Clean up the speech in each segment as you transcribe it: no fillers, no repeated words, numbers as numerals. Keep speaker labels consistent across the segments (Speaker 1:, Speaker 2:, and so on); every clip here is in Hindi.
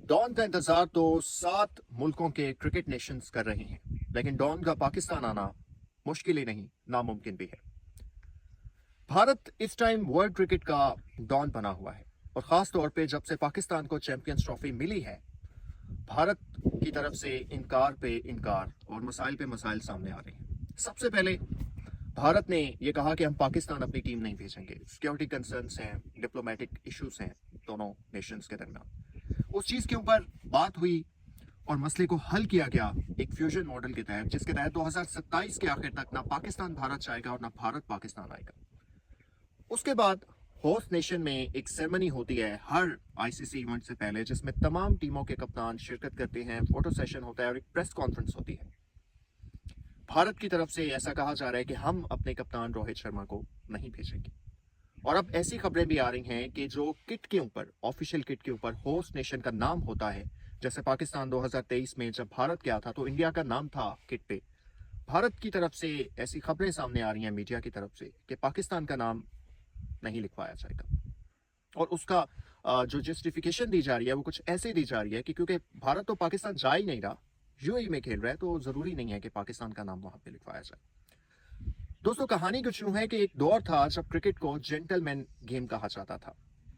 Speaker 1: डॉन का इंतजार तो 7 मुल्कों के क्रिकेट नेशंस कर रहे हैं, लेकिन डॉन का पाकिस्तान आना मुश्किल ही नहीं, नामुमकिन भी है। भारत इस टाइम वर्ल्ड क्रिकेट का डॉन बना हुआ है और खास तौर पे जब से पाकिस्तान को चैंपियंस ट्रॉफी मिली है, भारत की तरफ से इनकार पे इनकार और मसाइल पे मसाइल सामने आ रहे हैं। सबसे पहले भारत ने यह कहा कि हम पाकिस्तान अपनी टीम नहीं भेजेंगे। सिक्योरिटी कंसर्न्स हैं, डिप्लोमेटिक इश्यूज हैं दोनों नेशंस के दरमियान। उस चीज के ऊपर बात हुई और मसले को हल किया गया एक फ्यूजन मॉडल के तहत, जिसके तहत 2027 के आखिर तक ना पाकिस्तान भारत जाएगा और ना भारत पाकिस्तान आएगा। उसके बाद होस्ट नेशन में एक सेरेमनी होती है हर आईसीसी इवेंट से पहले, जिसमें तमाम टीमों के कप्तान शिरकत करते हैं, फोटो सेशन होता है और एक प्रेस कॉन्फ्रेंस होती है। भारत की तरफ से ऐसा कहा जा रहा है कि हम अपने कप्तान रोहित शर्मा को नहीं भेजेंगे। और अब ऐसी खबरें भी आ रही हैं कि जो किट के ऊपर, ऑफिशियल किट के ऊपर होस्ट नेशन का नाम होता है, जैसे पाकिस्तान 2023 में जब भारत गया था तो इंडिया का नाम था किट पे, भारत की तरफ से ऐसी खबरें सामने आ रही हैं मीडिया की तरफ से कि पाकिस्तान का नाम नहीं लिखवाया जाएगा। और उसका जो जस्टिफिकेशन दी जा रही है वो कुछ ऐसे दी जा रही है कि क्योंकि भारत तो पाकिस्तान जा ही नहीं रहा, यूएई में खेल रहा है, तो जरूरी नहीं है कि पाकिस्तान का नाम वहां पे लिखवाया जाए। दोस्तों, कहानी कुछ यूं है कि एक दौर था जब क्रिकेट को जेंटलमैन गेम कहा जाता था।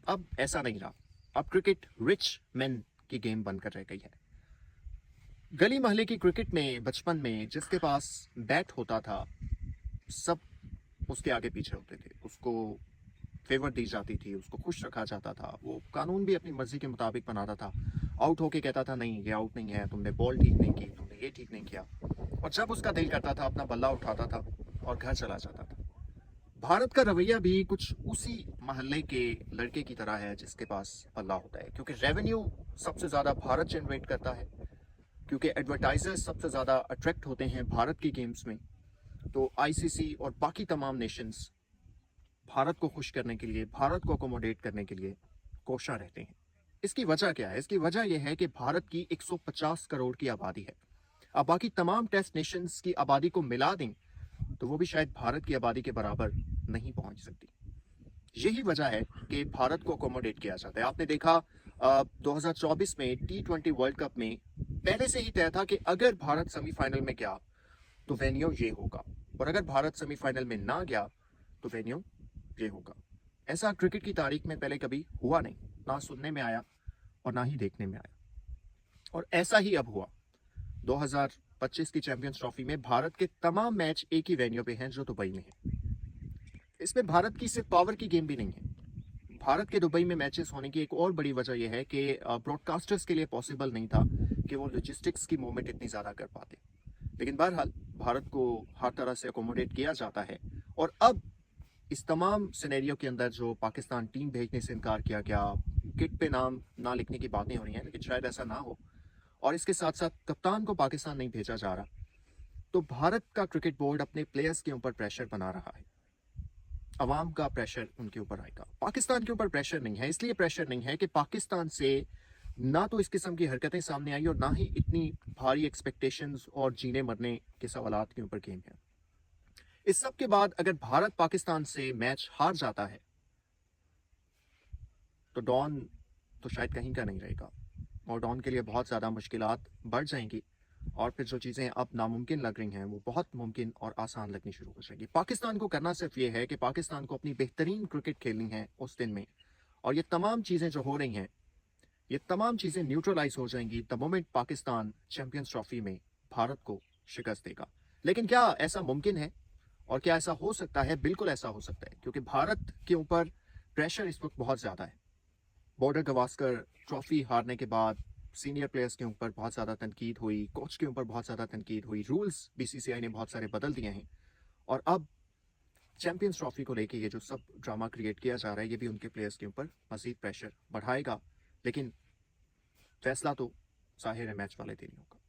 Speaker 1: अब ऐसा नहीं रहा। अब क्रिकेट रिच मैन की गेम बनकर रह गई है। गली मोहल्ले की क्रिकेट में बचपन में जिसके पास बैट होता था, सब उसके आगे पीछे होते थे, उसको फेवर दी जाती थी, उसको खुश रखा जाता था, वो कानून भी अपनी मर्जी के मुताबिक बनाता था। आउट होके कहता था नहीं, ये आउट नहीं है, तुमने बॉल ठीक नहीं की, तुमने ये ठीक नहीं किया। और जब उसका दिल करता था अपना बल्ला उठाता था और घर चला जाता था। भारत का रवैया भी कुछ उसी मोहल्ले के लड़के की तरह है जिसके पास बल्ला होता है, क्योंकि रेवेन्यू सबसे ज्यादा भारत जनरेट करता है, क्योंकि एडवर्टाइजर्स सबसे ज्यादा अट्रैक्ट होते हैं भारत की गेम्स में। तो आईसीसी और बाकी तमाम नेशंस भारत को खुश करने के लिए, भारत को अकोमोडेट करने के लिए कोशा रहते हैं। इसकी वजह क्या है? इसकी वजह यह है कि भारत की 150 करोड़ की आबादी है। अब बाकी तमाम टेस्ट नेशंस की आबादी को मिला दें तो वो भी शायद भारत की आबादी के बराबर नहीं पहुंच सकती। यही वजह है कि भारत को अकोमोडेट किया जाता है। आपने देखा 2024 में T20 वर्ल्ड कप में पहले से ही तय था कि अगर भारत सेमीफाइनल में गया तो वेन्यू ये होगा, और अगर भारत सेमीफाइनल में ना गया तो वेन्यू ये होगा। ऐसा क्रिकेट की तारीख में पहले कभी हुआ नहीं, ना सुनने में आया और ना ही देखने में आया। और ऐसा ही अब हुआ। 2025 की चैंपियंस ट्रॉफी में भारत के तमाम मैच एक ही वेन्यू पे हैं, जो दुबई में है। इसमें भारत की सिर्फ पावर की गेम भी नहीं है। भारत के दुबई में मैचेस होने की एक और बड़ी वजह यह है कि ब्रॉडकास्टर्स के लिए पॉसिबल नहीं था कि वो लॉजिस्टिक्स की मूवमेंट इतनी ज़्यादा कर पाते। लेकिन बहरहाल भारत को हर तरह से अकोमोडेट किया जाता है। और अब इस तमाम सिनेरियो के अंदर जो पाकिस्तान टीम भेजने से इनकार किया गया, किट पे नाम ना लिखने की बातें हो रही हैं, लेकिन शायद ऐसा ना हो, और इसके साथ साथ कप्तान को पाकिस्तान नहीं भेजा जा रहा, तो भारत का क्रिकेट बोर्ड अपने प्लेयर्स के ऊपर प्रेशर बना रहा है। अवाम का प्रेशर उनके ऊपर आएगा, पाकिस्तान के ऊपर प्रेशर नहीं है। इसलिए प्रेशर नहीं है कि पाकिस्तान से ना तो इस किस्म की हरकतें सामने आई और ना ही इतनी भारी एक्सपेक्टेशंस और जीने मरने के सवालात के ऊपर गेम है। इस सब के बाद अगर भारत पाकिस्तान से मैच हार जाता है तो डॉन तो शायद कहीं का नहीं रहेगा, और डॉन के लिए बहुत ज़्यादा मुश्किलात बढ़ जाएंगी, और फिर जो चीज़ें अब नामुमकिन लग रही हैं वो बहुत मुमकिन और आसान लगनी शुरू हो जाएगी। पाकिस्तान को करना सिर्फ ये है कि पाकिस्तान को अपनी बेहतरीन क्रिकेट खेलनी है उस दिन में, और ये तमाम चीज़ें जो हो रही हैं, ये तमाम चीज़ें न्यूट्रलाइज हो जाएंगी the moment Pakistan champions trophy में भारत को शिकस्त देगा। लेकिन क्या ऐसा मुमकिन है और क्या ऐसा हो सकता है? बिल्कुल ऐसा हो सकता है, क्योंकि भारत के ऊपर प्रेशर इस वक्त बहुत ज़्यादा है। बॉर्डर गवास्कर ट्रॉफी हारने के बाद सीनियर प्लेयर्स के ऊपर बहुत ज़्यादा तनकीद हुई, कोच के ऊपर बहुत ज़्यादा तनकीद हुई, रूल्स बीसीसीआई ने बहुत सारे बदल दिए हैं, और अब चैंपियंस ट्रॉफी को लेके ये जो सब ड्रामा क्रिएट किया जा रहा है, ये भी उनके प्लेयर्स के ऊपर मजीद प्रेशर बढ़ाएगा। लेकिन फैसला तो जाहिर है मैच वाले दिन ही होगा।